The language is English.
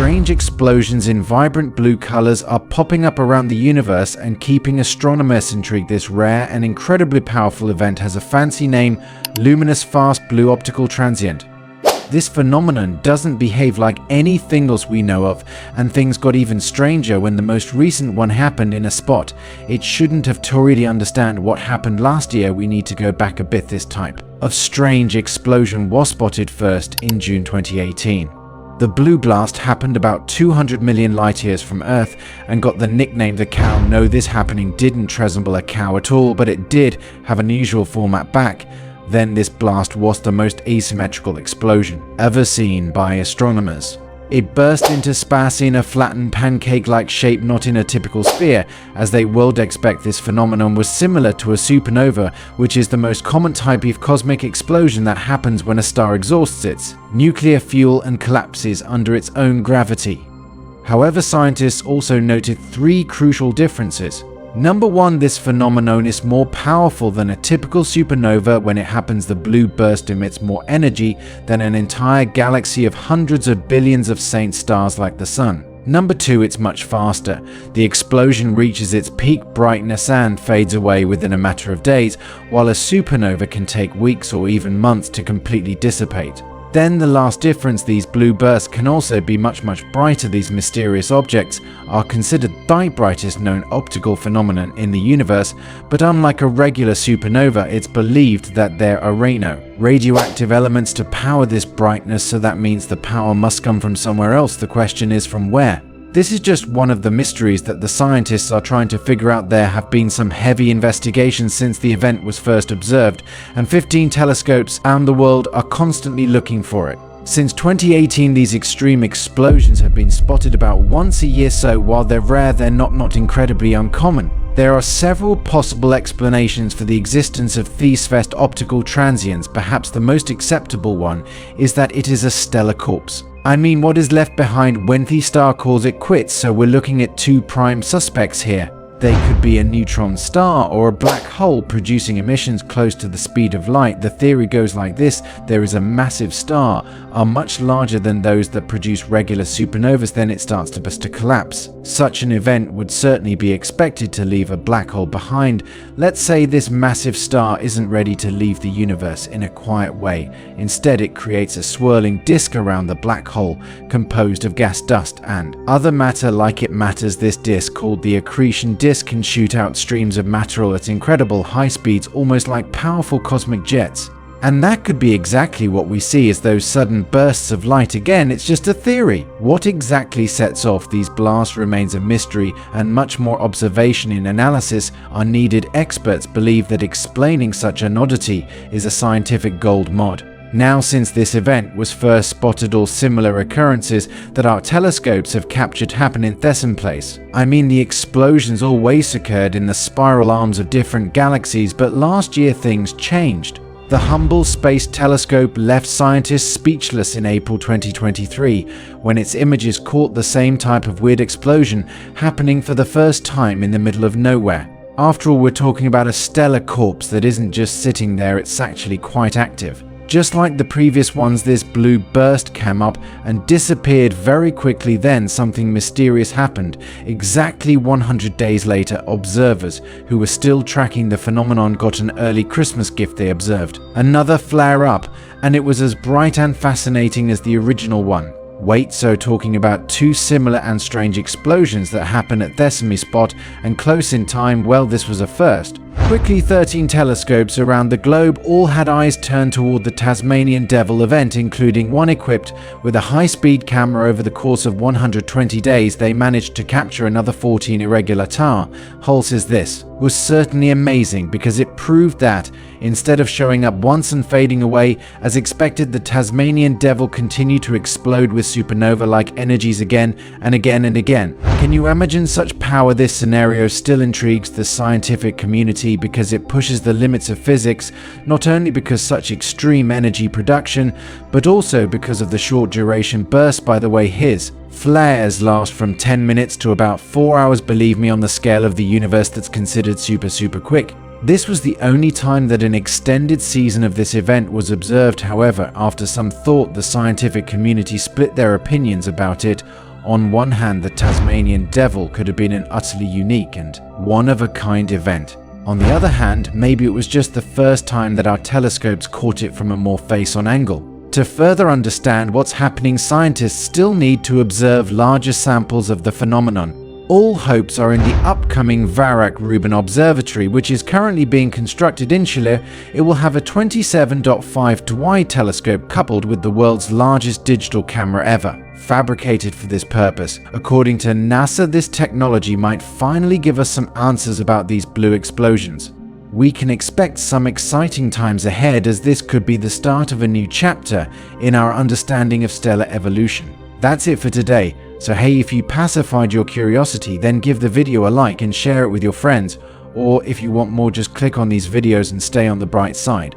strange explosions in vibrant blue colors are popping up around the universe and keeping astronomers intrigued. This rare and incredibly powerful event has a fancy name: Luminous Fast Blue Optical Transient. This phenomenon doesn't behave like anything else we know of, and things got even stranger when the most recent one happened in a spot. It shouldn't have to really understand what happened last year. We need to go back a bit. This type of strange explosion was spotted first in June 2018. The blue blast happened about 200 million light years from Earth and got the nickname the cow. No, this happening didn't resemble a cow at all, but it did have an unusual format back then. This blast was the most asymmetrical explosion ever seen by astronomers. It burst into space in a flattened pancake-like shape, not in a typical sphere, as they would expect. This phenomenon was similar to a supernova, which is the most common type of cosmic explosion that happens when a star exhausts its nuclear fuel and collapses under its own gravity. However, scientists also noted three crucial differences. Number one, this phenomenon is more powerful than a typical supernova. When it happens, the blue burst emits more energy than an entire galaxy of hundreds of billions of faint stars like the Sun. Number two, it's much faster. The explosion reaches its peak brightness and fades away within a matter of days, while a supernova can take weeks or even months to completely dissipate. Then the last difference, these blue bursts can also be much brighter. These mysterious objects are considered the brightest known optical phenomenon in the universe, but unlike a regular supernova, it's believed that there are radioactive elements to power this brightness, so that means the power must come from somewhere else. The question is, from where? This is just one of the mysteries that the scientists are trying to figure out. There have been some heavy investigations since the event was first observed, and 15 telescopes around the world are constantly looking for it. Since 2018, these extreme explosions have been spotted about once a year, so while they're rare, they're not incredibly uncommon. There are several possible explanations for the existence of these fast optical transients. Perhaps the most acceptable one is that it is a stellar corpse. I mean, what is left behind when the star calls it quits. So we're looking at two prime suspects here. They could be a neutron star or a black hole producing emissions close to the speed of light. The theory goes like this: there is a massive star, are much larger than those that produce regular supernovas, then it starts to collapse. Such an event would certainly be expected to leave a black hole behind. Let's say this massive star isn't ready to leave the universe in a quiet way. Instead, it creates a swirling disk around the black hole composed of gas, dust, and other matter like it matters. This disk, called the accretion disk, can shoot out streams of matter at incredible high speeds, almost like powerful cosmic jets. And that could be exactly what we see as those sudden bursts of light. Again, it's just a theory. What exactly sets off these blasts remains a mystery, and much more observation and analysis are needed. Experts believe that explaining such an oddity is a scientific gold mine. Now, since this event was first spotted, all similar occurrences that our telescopes have captured happen in the same place. I mean, the explosions always occurred in the spiral arms of different galaxies, but last year things changed. The Hubble Space Telescope left scientists speechless in April 2023 when its images caught the same type of weird explosion happening for the first time in the middle of nowhere. After all, we're talking about a stellar corpse that isn't just sitting there, it's actually quite active. Just like the previous ones, this blue burst came up and disappeared very quickly. Then something mysterious happened. Exactly 100 days later, observers who were still tracking the phenomenon got an early Christmas gift. They observed another flare up, and it was as bright and fascinating as the original one. Wait, so talking about two similar and strange explosions that happen at the same spot and close in time? Well, this was a first. Quickly, 13 telescopes around the globe all had eyes turned toward the Tasmanian Devil event, including one equipped with a high-speed camera. Over the course of 120 days, they managed to capture another 14 irregular star holes. This was certainly amazing because it proved that, instead of showing up once and fading away as expected, the Tasmanian Devil continued to explode with supernova-like energies again and again and again. Can you imagine such power? This scenario still intrigues the scientific community because it pushes the limits of physics, not only because such extreme energy production, but also because of the short duration burst. By the way, his flares last from 10 minutes to about 4 hours. Believe me, on the scale of the universe, that's considered super quick. This was the only time that an extended season of this event was observed. However, after some thought, the scientific community split their opinions about it. On one hand, the Tasmanian Devil could have been an utterly unique and one-of-a-kind event. On the other hand, maybe it was just the first time that our telescopes caught it from a more face-on angle. To further understand what's happening, scientists still need to observe larger samples of the phenomenon. All hopes are in the upcoming Varak-Rubin Observatory, which is currently being constructed in Chile. It will have a 27.5 Dwy telescope coupled with the world's largest digital camera ever, fabricated for this purpose. According to NASA, this technology might finally give us some answers about these blue explosions. We can expect some exciting times ahead, as this could be the start of a new chapter in our understanding of stellar evolution. That's it for today. So hey, if you pacified your curiosity, then give the video a like and share it with your friends. Or if you want more, just click on these videos and stay on the bright side.